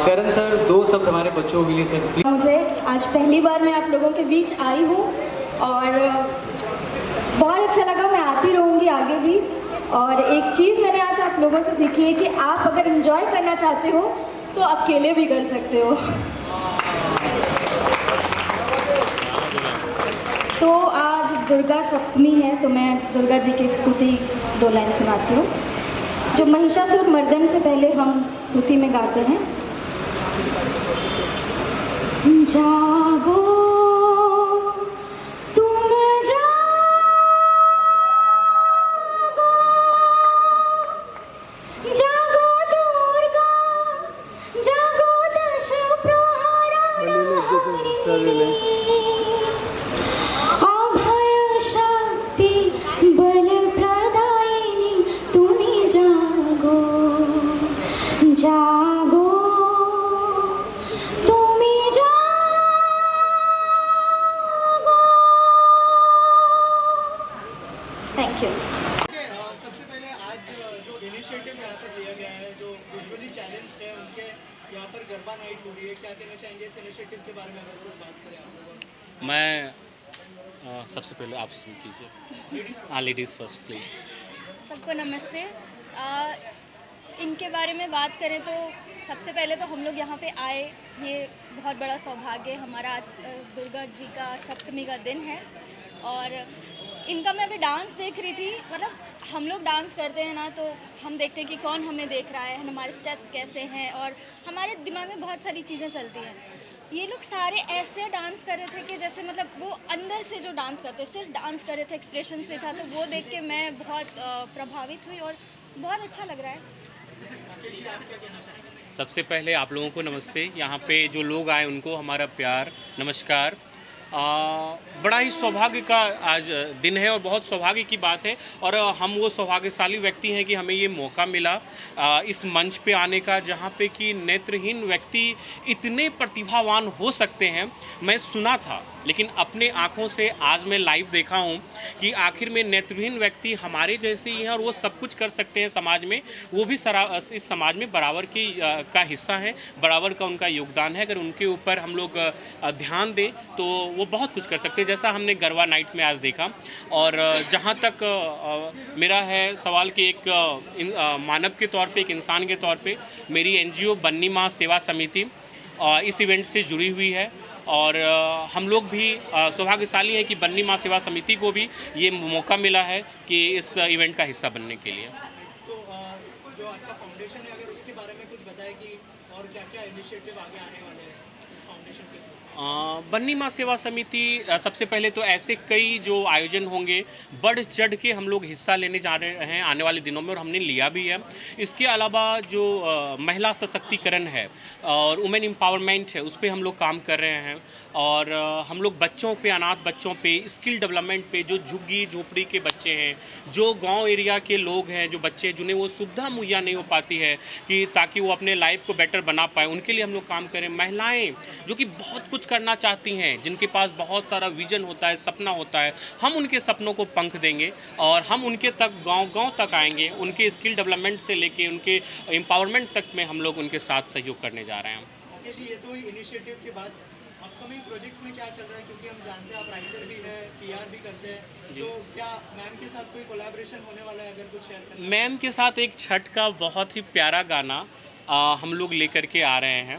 करण sir, दो शब्द हमारे बच्चों के लिए सर। मुझे आज पहली बार मैं आप लोगों के बीच आई हूँ और बहुत अच्छा लगा। मैं आती रहूँगी आगे भी। और एक चीज़ मैंने आज आप लोगों से सीखी है कि आप अगर एंजॉय करना चाहते हो तो अकेले भी कर सकते हो। तो आज दुर्गा सप्तमी है तो मैं दुर्गा जी की एक स्तुति 2 लाइन सुनाती हूँ जो महिषासुर मर्दन से पहले हम स्तुति में गाते हैं। जागो तुम जागो, जागो दुर्गा, जागो दश प्रहरारिणी, अभय शक्ति बल प्रदायिनी, तुम्ही जागो, जागो सबसे पहले आज जो इनिशिएटिव यहाँ पर लिया गया है, जो विजुअली चैलेंज है उनके यहाँ पर गरबा नाइट हो रही है, क्या कहना चाहेंगे इस इनिशिएटिव के बारे में अगर कुछ बात करें आप लोगों? मैं सबसे पहले आप शुरू कीजिए। हाँ, लेडीज़ फर्स्ट प्लीज़। सबको नमस्ते। इनके बारे में बात करें तो सबसे पहले तो हम लोग यहाँ पे आए, ये बहुत बड़ा सौभाग्य। हमारा आज दुर्गा जी का सप्तमी का दिन है और इनका मैं अभी डांस देख रही थी। मतलब हम लोग डांस करते हैं ना तो हम देखते हैं कि कौन हमें देख रहा है, हमारे स्टेप्स कैसे हैं और हमारे दिमाग में बहुत सारी चीज़ें चलती हैं। ये लोग सारे ऐसे डांस कर रहे थे कि जैसे मतलब वो अंदर से जो डांस करते सिर्फ डांस कर रहे थे, एक्सप्रेशंस में था, तो वो देख के मैं बहुत प्रभावित हुई और बहुत अच्छा लग रहा है। सबसे पहले आप लोगों को नमस्ते। यहाँ पे जो लोग आए उनको हमारा प्यार नमस्कार। बड़ा ही सौभाग्य का आज दिन है और बहुत सौभाग्य की बात है और हम वो सौभाग्यशाली व्यक्ति हैं कि हमें ये मौका मिला इस मंच पे आने का, जहाँ पे कि नेत्रहीन व्यक्ति इतने प्रतिभावान हो सकते हैं। मैं सुना था लेकिन अपने आँखों से आज मैं लाइव देखा हूँ कि आखिर में नेत्रहीन व्यक्ति हमारे जैसे ही हैं और वो सब कुछ कर सकते हैं समाज में। वो भी इस समाज में बराबर का हिस्सा है, बराबर का उनका योगदान है। अगर उनके ऊपर हम लोग ध्यान दें तो वो बहुत कुछ कर सकते हैं, जैसा हमने गरबा नाइट में आज देखा। और जहाँ तक मेरा है सवाल कि एक मानव के तौर पे, एक इंसान के तौर पे मेरी एनजीओ बन्नी माँ सेवा समिति इस इवेंट से जुड़ी हुई है और हम लोग भी सौभाग्यशाली हैं कि बन्नी माँ सेवा समिति को भी ये मौका मिला है कि इस इवेंट का हिस्सा बनने के लिए। तो जो आपका फाउंडेशन है अगर उसके बारे में कुछ बताएं कि और क्या क्या इनिशिएटिव आगे आने वाले हैं इस फाउंडेशन के थ्रू? बन्नी माँ सेवा समिति सबसे पहले तो ऐसे कई जो आयोजन होंगे बढ़ चढ़ के हम लोग हिस्सा लेने जा रहे हैं आने वाले दिनों में और हमने लिया भी है। इसके अलावा जो महिला सशक्तिकरण है और वुमेन एम्पावरमेंट है उस पर हम लोग काम कर रहे हैं और हम लोग बच्चों पे, अनाथ बच्चों पे, स्किल डेवलपमेंट पे, जो झुग्गी झोपड़ी के बच्चे हैं, जो गांव एरिया के लोग हैं, जो बच्चे जिन्हें वो सुविधा मुहैया नहीं हो पाती है कि ताकि वो अपने लाइफ को बेटर बना पाए, उनके लिए हम लोग काम करें। महिलाएँ जो कि बहुत कुछ करना चाहती हैं, जिनके पास बहुत सारा विजन होता है, सपना होता है, हम उनके सपनों को पंख देंगे और हम उनके तक गांव तक आएंगे। उनके स्किल डेवलपमेंट से लेके उनके एम्पावरमेंट तक में हम लोग उनके साथ सहयोग करने जा रहे हैं। ये तो इनिशिएटिव के बाद अपकमिंग प्रोजेक्ट्स में क्या चल रहा है, क्योंकि हम जानते हैं आप राइटर भी हैं, पीआर भी करते हैं, तो क्या मैम के साथ कोई कोलैबोरेशन होने वाला है, अगर कुछ शेयर करें? मैम के साथ एक छठ का बहुत ही प्यारा गाना हम लोग लेकर के आ रहे हैं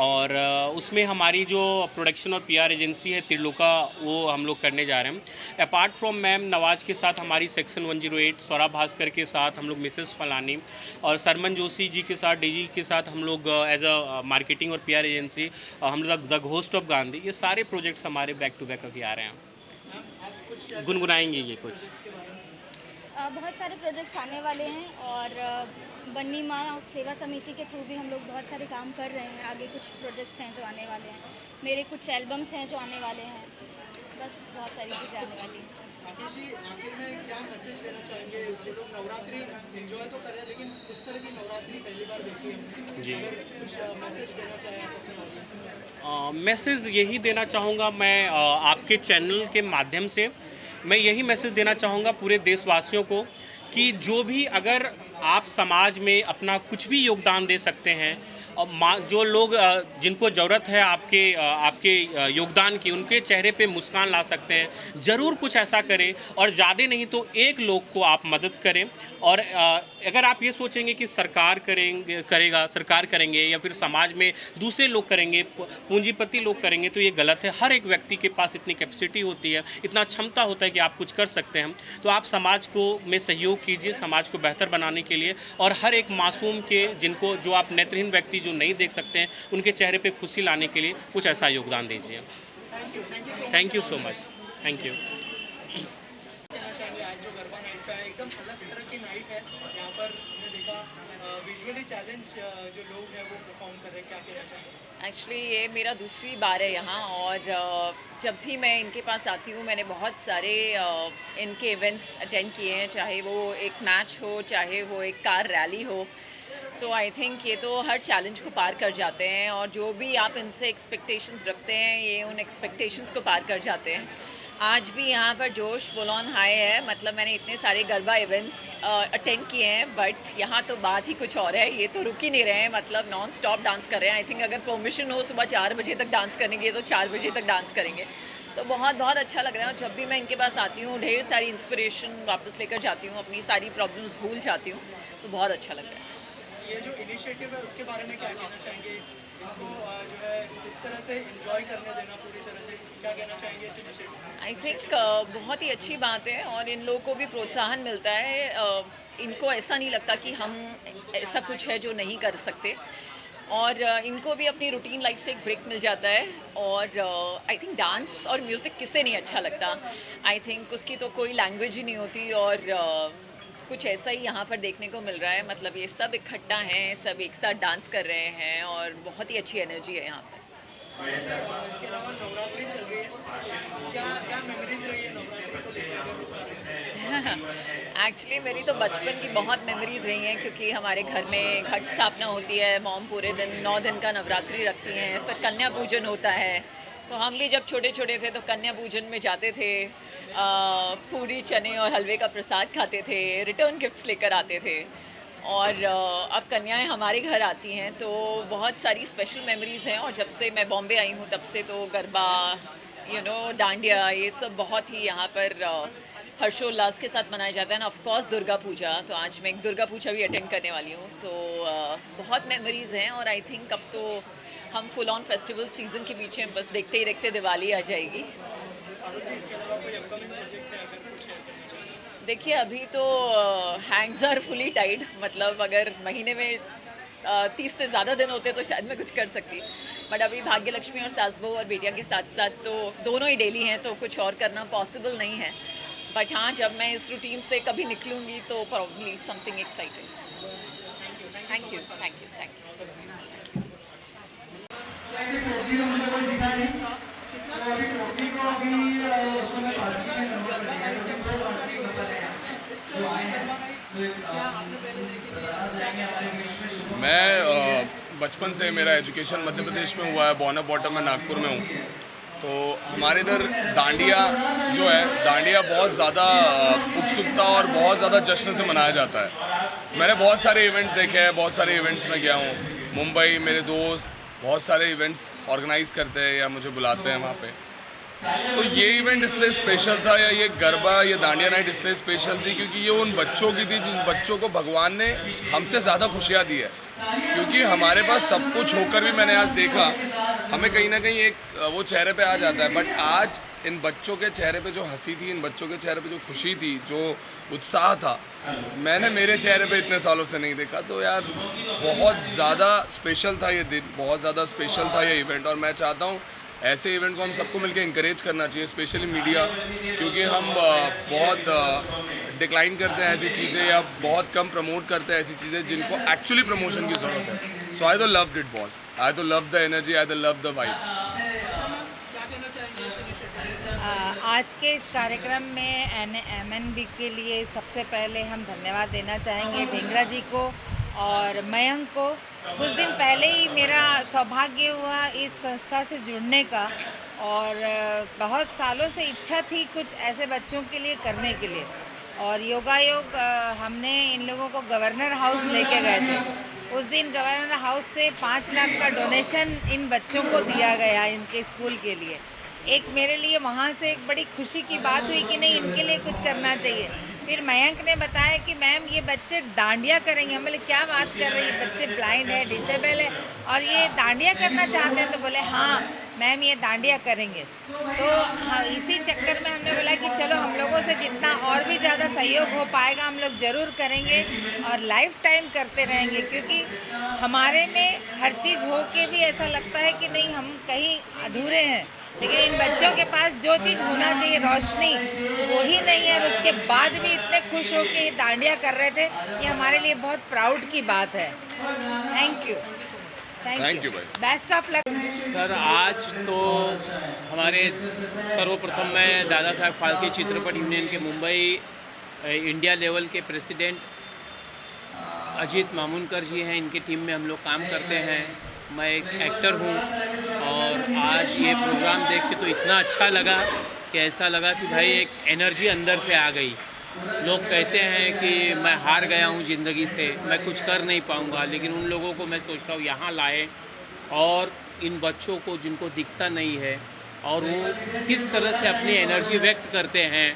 और उसमें हमारी जो प्रोडक्शन और पीआर एजेंसी है त्रिलोका, वो हम लोग करने जा रहे हैं। अपार्ट फ्रॉम मैम नवाज के साथ हमारी सेक्शन 108 सौरभ भास्कर के साथ हम लोग मिसेस फलानी और सरमन जोशी जी के साथ, डीजी के साथ हम लोग एज अ मार्केटिंग और पीआर एजेंसी हम लोग द घोस्ट ऑफ गांधी, ये सारे प्रोजेक्ट्स हमारे बैक टू बैक अभी आ रहे हैं। गुनगुनाएंगे ये कुछ बहुत सारे प्रोजेक्ट्स आने वाले हैं और बन्नी माँ सेवा समिति के थ्रू भी हम लोग बहुत सारे काम कर रहे हैं। आगे कुछ प्रोजेक्ट्स हैं जो आने वाले हैं, मेरे कुछ एल्बम्स हैं जो आने वाले हैं, बस बहुत सारी चीज़ें आने वाली हैं। आशीष जी, आखिर में क्या मैसेज देना चाहेंगे? जो लोग नवरात्रि एंजॉय तो कर रहे हैं लेकिन इस तरह की नवरात्रि पहली बार देखी है जी, अगर कुछ मैसेज देना चाहें आप अपने माध्यम से? मैसेज यही देना चाहूँगा मैं आपके चैनल के माध्यम से, मैं यही मैसेज देना चाहूँगा पूरे देशवासियों को कि जो भी अगर आप समाज में अपना कुछ भी योगदान दे सकते हैं और जो लोग जिनको ज़रूरत है आपके योगदान की, उनके चेहरे पे मुस्कान ला सकते हैं। ज़रूर कुछ ऐसा करें और ज़्यादा नहीं तो एक लोग को आप मदद करें। और अगर आप ये सोचेंगे कि सरकार करेंगे या फिर समाज में दूसरे लोग करेंगे, पूंजीपति लोग करेंगे, तो ये गलत है। हर एक व्यक्ति के पास इतनी कैपेसिटी होती है, इतना क्षमता होता है कि आप कुछ कर सकते हैं। तो आप समाज को में सहयोग कीजिए समाज को बेहतर बनाने के लिए, और हर एक मासूम के जो आप नेत्रहीन व्यक्ति जो नहीं देख सकते हैं, उनके चेहरे पे खुशी लाने के लिए कुछ ऐसा योगदान दीजिए। Thank you so much. Thank you. कहना चाहेंगे आज जो गरबा नाइट का है, एकदम अलग तरह की नाइट है। यहाँ पर हमने देखा विजुअली चैलेंज जो लोग हैं वो परफॉर्म कर रहे हैं, क्या कहना चाहेंगे? एक्चुअली ये मेरा दूसरी बार है यहाँ, और जब भी मैं इनके पास आती हूँ मैंने बहुत सारे इनके इवेंट्स अटेंड किए हैं, चाहे वो एक मैच हो, चाहे वो एक कार रैली हो। तो आई थिंक ये तो हर चैलेंज को पार कर जाते हैं, और जो भी आप इनसे एक्सपेक्टेशंस रखते हैं ये उन एक्सपेक्टेशंस को पार कर जाते हैं। आज भी यहाँ पर जोश फुल ऑन हाई है। मतलब मैंने इतने सारे गरबा इवेंट्स अटेंड किए हैं, बट यहाँ तो बात ही कुछ और है। ये तो रुक ही नहीं रहे हैं, मतलब नॉन स्टॉप डांस कर रहे हैं। आई थिंक अगर परमिशन हो सुबह 4 बजे तक डांस करेंगे तो 4 बजे तक डांस करेंगे। तो बहुत बहुत अच्छा लग रहा है। और जब भी मैं इनके पास आती हूँ ढेर सारी इंस्पिरेशन वापस लेकर जाती हूँ, अपनी सारी प्रॉब्लम्स भूल जाती हूँ। तो बहुत अच्छा लग रहा है। ये जो इनिशिएटिव है उसके बारे में क्या कहना चाहेंगे? इनको जो है इस तरह से एंजॉय करने देना पूरी तरह से, क्या कहना चाहेंगे इस इनिशिएटिव? आई थिंक बहुत ही अच्छी बात है, और इन लोगों को भी प्रोत्साहन मिलता है। इनको ऐसा नहीं लगता कि हम ऐसा कुछ है जो नहीं कर सकते, और इनको भी अपनी रूटीन लाइफ से एक ब्रेक मिल जाता है। और आई थिंक डांस और म्यूज़िक किसे नहीं अच्छा लगता। आई थिंक उसकी तो कोई लैंग्वेज ही नहीं होती, और कुछ ऐसा ही यहाँ पर देखने को मिल रहा है। मतलब ये सब इकट्ठा हैं, सब एक साथ डांस कर रहे हैं, और बहुत ही अच्छी एनर्जी है यहाँ पर। इसके अलावा नवरात्रि चल रही है, क्या क्या मेमोरीज रही है नवरात्रि को लेकर अगर उस बारे में? एक्चुअली मेरी तो बचपन की बहुत मेमोरीज़ रही हैं, क्योंकि हमारे घर में घट स्थापना होती है। मॉम पूरे दिन 9 दिन का नवरात्रि रखती हैं, फिर कन्या पूजन होता है। तो हम भी जब छोटे छोटे थे तो कन्या पूजन में जाते थे, पूरी चने और हलवे का प्रसाद खाते थे, रिटर्न गिफ्ट्स लेकर आते थे। और अब कन्याएं हमारे घर आती हैं तो बहुत सारी स्पेशल मेमोरीज़ हैं। और जब से मैं बॉम्बे आई हूँ तब से तो गरबा, डांडिया, ये सब बहुत ही यहाँ पर हर्षोल्लास के साथ मनाया जाता है ना। ऑफ कोर्स दुर्गा पूजा, तो आज मैं एक दुर्गा पूजा भी अटेंड करने वाली हूँ। तो बहुत मेमोरीज़ हैं, और आई थिंक अब तो हम फुल ऑन फेस्टिवल सीज़न के बीच में, बस देखते ही देखते दिवाली आ जाएगी। इसके अलावा कोई अपकमिंग प्रोजेक्ट है अगर कुछ शेयर करना चाहिए? देखिए अभी तो हैंड्स आर फुली टाइड। मतलब अगर महीने में 30 से ज़्यादा दिन होते तो शायद मैं कुछ कर सकती, बट अभी भाग्य लक्ष्मी और सास बहू और बेटिया के साथ साथ तो दोनों ही डेली हैं, तो कुछ और करना पॉसिबल नहीं है। बट हाँ, जब मैं इस रूटीन से कभी निकलूँगी तो probably something exciting. Thank you, thank you, thank you. मैं बचपन से मेरा एजुकेशन मध्य प्रदेश में हुआ है, बॉर्न अप बॉटम में नागपुर में हूँ। तो हमारे इधर डांडिया जो है, डांडिया बहुत ज़्यादा उत्सुकता और बहुत ज़्यादा जश्न से मनाया जाता है। मैंने बहुत सारे इवेंट्स देखे हैं, बहुत सारे इवेंट्स में गया हूँ। मुंबई मेरे दोस्त बहुत सारे इवेंट्स ऑर्गेनाइज करते हैं या मुझे बुलाते हैं वहाँ पे। तो ये इवेंट इसलिए स्पेशल था, या ये गरबा, ये डांडिया नाइट इसलिए स्पेशल थी क्योंकि ये उन बच्चों की थी जिन बच्चों को भगवान ने हमसे ज़्यादा खुशियाँ दी है। क्योंकि हमारे पास सब कुछ होकर भी मैंने आज देखा, हमें कहीं ना कहीं एक वो चेहरे पे आ जाता है। बट आज इन बच्चों के चेहरे पे जो हंसी थी, इन बच्चों के चेहरे पे जो खुशी थी, जो उत्साह था, मैंने मेरे चेहरे पे इतने सालों से नहीं देखा। तो यार बहुत ज़्यादा स्पेशल था ये दिन, बहुत ज़्यादा स्पेशल था ये इवेंट। और मैं चाहता हूँ ऐसे इवेंट को हम सबको मिलकर इंकरेज करना चाहिए, स्पेशली मीडिया, क्योंकि हम बहुत डिक्लाइन करते हैं ऐसी चीज़ें, या बहुत कम प्रमोट करते हैं ऐसी चीज़ें जिनको एक्चुअली प्रमोशन की ज़रूरत है। सो आई तो लव्ड इट बॉस, आई तो लव द एनर्जी, आई तो लव द वाइब। क्या कहना चाहेंगे इस इनिशिएटिव? आज के इस कार्यक्रम में MNB के लिए सबसे पहले हम धन्यवाद देना चाहेंगे ढेंगरा जी को और मयंक को। कुछ दिन पहले ही मेरा सौभाग्य हुआ इस संस्था से जुड़ने का, और बहुत सालों से इच्छा थी कुछ ऐसे बच्चों के लिए करने के लिए। और योगायोग हमने इन लोगों को गवर्नर हाउस लेके गए थे। उस दिन गवर्नर हाउस से 5 लाख का डोनेशन इन बच्चों को दिया गया इनके स्कूल के लिए। एक मेरे लिए वहाँ से एक बड़ी खुशी की बात हुई कि नहीं, इनके लिए कुछ करना चाहिए। फिर मयंक ने बताया कि मैम ये बच्चे डांडिया करेंगे। हम बोले क्या बात कर रही है, बच्चे ब्लाइंड है, डिसेबल है और ये डांडिया करना चाहते हैं। तो बोले हाँ मैम ये डांडिया करेंगे। तो हाँ, इसी चक्कर में हमने बोला कि चलो हम लोगों से जितना और भी ज़्यादा सहयोग हो पाएगा हम लोग ज़रूर करेंगे और लाइफ टाइम करते रहेंगे, क्योंकि हमारे में हर चीज़ हो के भी ऐसा लगता है कि नहीं हम कहीं अधूरे हैं, लेकिन इन बच्चों के पास जो चीज़ होना चाहिए रोशनी वो ही नहीं है और उसके बाद भी इतने खुश हो के डांडिया कर रहे थे। ये हमारे लिए बहुत प्राउड की बात है। थैंक यू थैंक यू भाई। Best of luck. सर आज तो हमारे सर्वप्रथम मैं दादा साहब फाल्के चित्रपट यूनियन के मुंबई इंडिया लेवल के प्रेसिडेंट अजीत मामूनकर जी हैं, इनकी टीम में हम लोग काम करते हैं। मैं एक एक्टर हूँ और आज ये प्रोग्राम देख के तो इतना अच्छा लगा कि ऐसा लगा कि भाई एक एनर्जी अंदर से आ गई। लोग कहते हैं कि मैं हार गया हूँ ज़िंदगी से, मैं कुछ कर नहीं पाऊँगा, लेकिन उन लोगों को मैं सोचता हूँ यहाँ लाए और इन बच्चों को जिनको दिखता नहीं है और वो किस तरह से अपनी एनर्जी व्यक्त करते हैं।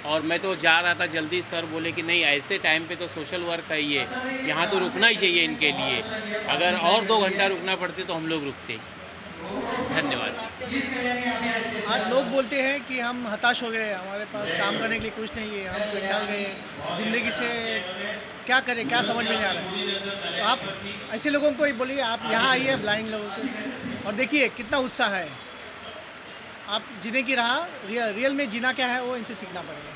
और मैं तो जा रहा था जल्दी, सर बोले कि नहीं ऐसे टाइम पे तो सोशल वर्क है ये, यहाँ तो रुकना ही चाहिए इनके लिए, अगर और 2 घंटा रुकना पड़ते तो हम लोग रुकते। धन्यवाद। आज लोग बोलते हैं कि हम हताश हो गए, हमारे पास काम करने के लिए कुछ नहीं है, हम कंटाल गए, ज़िंदगी से क्या करें क्या समझ में नहीं आ रहा है। तो आप ऐसे लोगों को ही बोलिए, आप यहाँ आइए ब्लाइंड लोगों को और देखिए कितना उत्साह है। आप जीने की राह रियल में जीना क्या है वो इनसे सीखना पड़ेगा।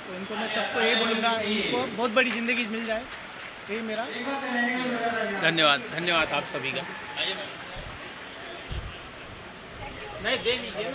तो इनको मैं सबको यही बोलूँगा, इनको बहुत बड़ी ज़िंदगी मिल जाए, यही मेरा धन्यवाद। धन्यवाद आप सभी का। नहीं दे लीजिए।